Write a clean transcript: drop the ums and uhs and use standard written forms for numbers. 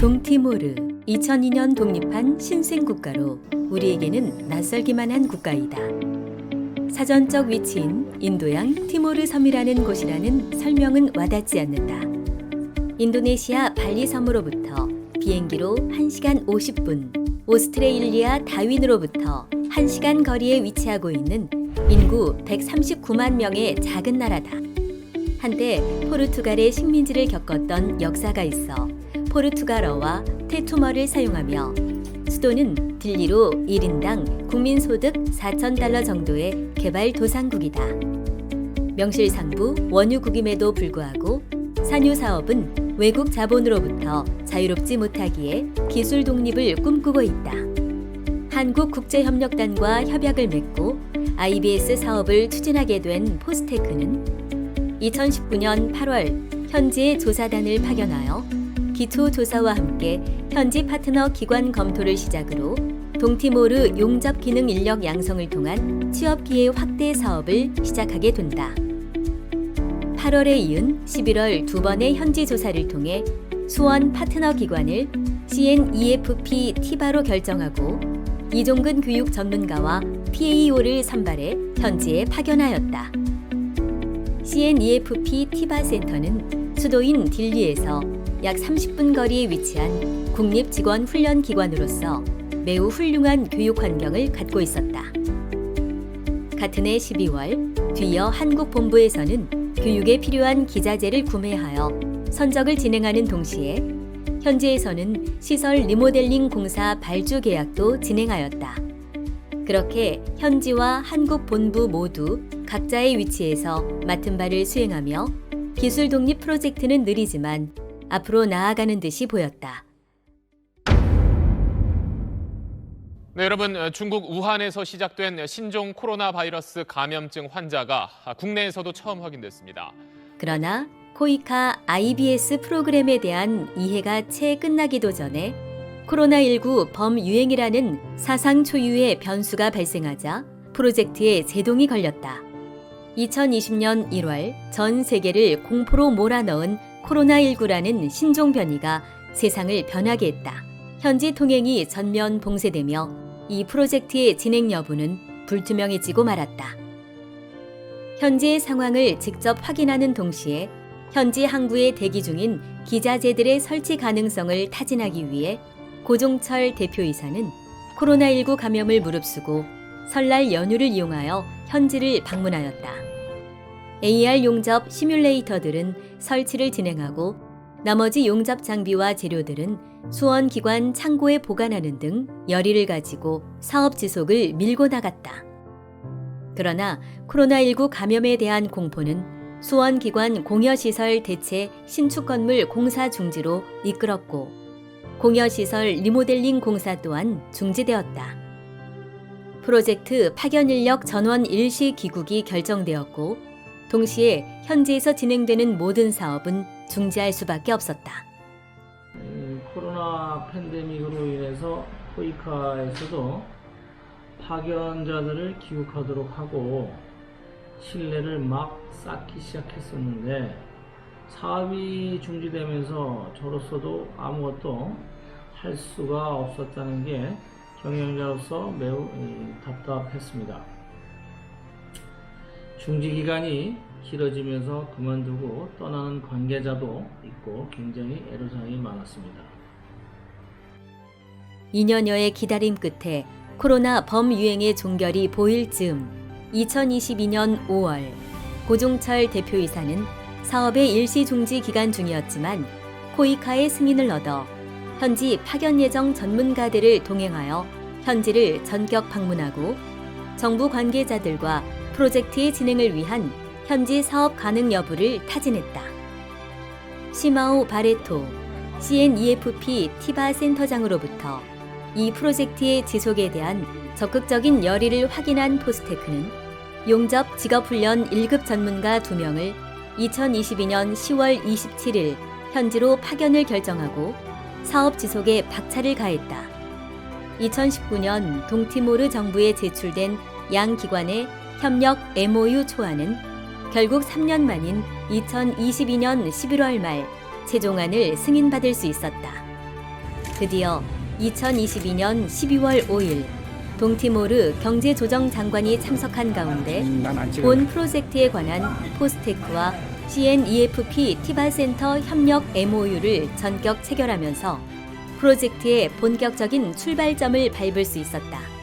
동티모르, 2002년 독립한 신생국가로 우리에게는 낯설기만 한 국가이다. 사전적 위치인 인도양 티모르 섬이라는 곳이라는 설명은 와닿지 않는다. 인도네시아 발리 섬으로부터 비행기로 1시간 50분, 오스트레일리아 다윈으로부터 1시간 거리에 위치하고 있는 인구 139만 명의 작은 나라다. 한때 포르투갈의 식민지를 겪었던 역사가 있어 포르투갈어와 테투머를 사용하며 수도는 딜리로 1인당 국민소득 4,000달러 정도의 개발도상국이다. 명실상부 원유국임에도 불구하고 산유 사업은 외국 자본으로부터 자유롭지 못하기에 기술 독립을 꿈꾸고 있다. 한국국제협력단과 협약을 맺고 IBS 사업을 추진하게 된 포스테크는 2019년 8월 현지에 조사단을 파견하여 기초 조사와 함께 현지 파트너 기관 검토를 시작으로 동티모르 용접 기능 인력 양성을 통한 취업 기회 확대 사업을 시작하게 된다. 8월에 이은 11월 두 번의 현지 조사를 통해 수원 파트너 기관을 CNEFP 티바로 결정하고 이종근 교육 전문가와 PAO를 선발해 현지에 파견하였다. CNEFP 티바 센터는 수도인 딜리에서 약 30분 거리에 위치한 국립직원훈련기관으로서 매우 훌륭한 교육 환경을 갖고 있었다. 같은 해 12월 뒤이어 한국본부에서는 교육에 필요한 기자재를 구매하여 선적을 진행하는 동시에 현지에서는 시설 리모델링 공사 발주 계약도 진행하였다. 그렇게 현지와 한국 본부 모두 각자의 위치에서 맡은 바를 수행하며 기술 독립 프로젝트는 느리지만 앞으로 나아가는 듯이 보였다. 네, 여러분, 중국 우한에서 시작된 신종 코로나 바이러스 감염증 환자가 국내에서도 처음 확인됐습니다. 그러나 코이카 IBS 프로그램에 대한 이해가 채 끝나기도 전에 코로나19 범유행이라는 사상 초유의 변수가 발생하자 프로젝트에 제동이 걸렸다. 2020년 1월 전 세계를 공포로 몰아넣은 코로나19라는 신종 변이가 세상을 변하게 했다. 현지 통행이 전면 봉쇄되며 이 프로젝트의 진행 여부는 불투명해지고 말았다. 현지의 상황을 직접 확인하는 동시에 현지 항구에 대기 중인 기자재들의 설치 가능성을 타진하기 위해 고종철 대표이사는 코로나19 감염을 무릅쓰고 설날 연휴를 이용하여 현지를 방문하였다. AR 용접 시뮬레이터들은 설치를 진행하고 나머지 용접 장비와 재료들은 수원기관 창고에 보관하는 등 열의를 가지고 사업 지속을 밀고 나갔다. 그러나 코로나19 감염에 대한 공포는 수원기관 공여시설 대체 신축 건물 공사 중지로 이끌었고 공여시설 리모델링 공사 또한 중지되었다. 프로젝트 파견 인력 전원 일시 귀국이 결정되었고 동시에 현지에서 진행되는 모든 사업은 중지할 수밖에 없었다. 코로나 팬데믹으로 인해서 코이카에서도 파견자들을 귀국하도록 하고 신뢰를 막 쌓기 시작했었는데 사업이 중지되면서 저로서도 아무것도 할 수가 없었다는 게 경영자로서 매우 답답했습니다. 중지 기간이 길어지면서 그만두고 떠나는 관계자도 있고 굉장히 애로사항이 많았습니다. 2년여의 기다림 끝에 코로나 범유행의 종결이 보일 즈음 2022년 5월 고종철 대표이사는 사업의 일시 중지 기간 중이었지만 코이카의 승인을 얻어 현지 파견 예정 전문가들을 동행하여 현지를 전격 방문하고 정부 관계자들과 프로젝트의 진행을 위한 현지 사업 가능 여부를 타진했다. 시마오 바레토 CNEFP 티바 센터장으로부터 이 프로젝트의 지속에 대한 적극적인 열의를 확인한 포스테크는 용접 직업훈련 1급 전문가 2명을 2022년 10월 27일 현지로 파견을 결정하고 사업 지속에 박차를 가했다. 2019년 동티모르 정부에 제출된 양 기관의 협력 MOU 초안은 결국 3년 만인 2022년 11월 말 최종안을 승인받을 수 있었다. 드디어 2022년 12월 5일 동티모르 경제조정장관이 참석한 가운데 본 프로젝트에 관한 포스테크와 CNEFP 티바센터 협력 MOU를 전격 체결하면서 프로젝트의 본격적인 출발점을 밟을 수 있었다.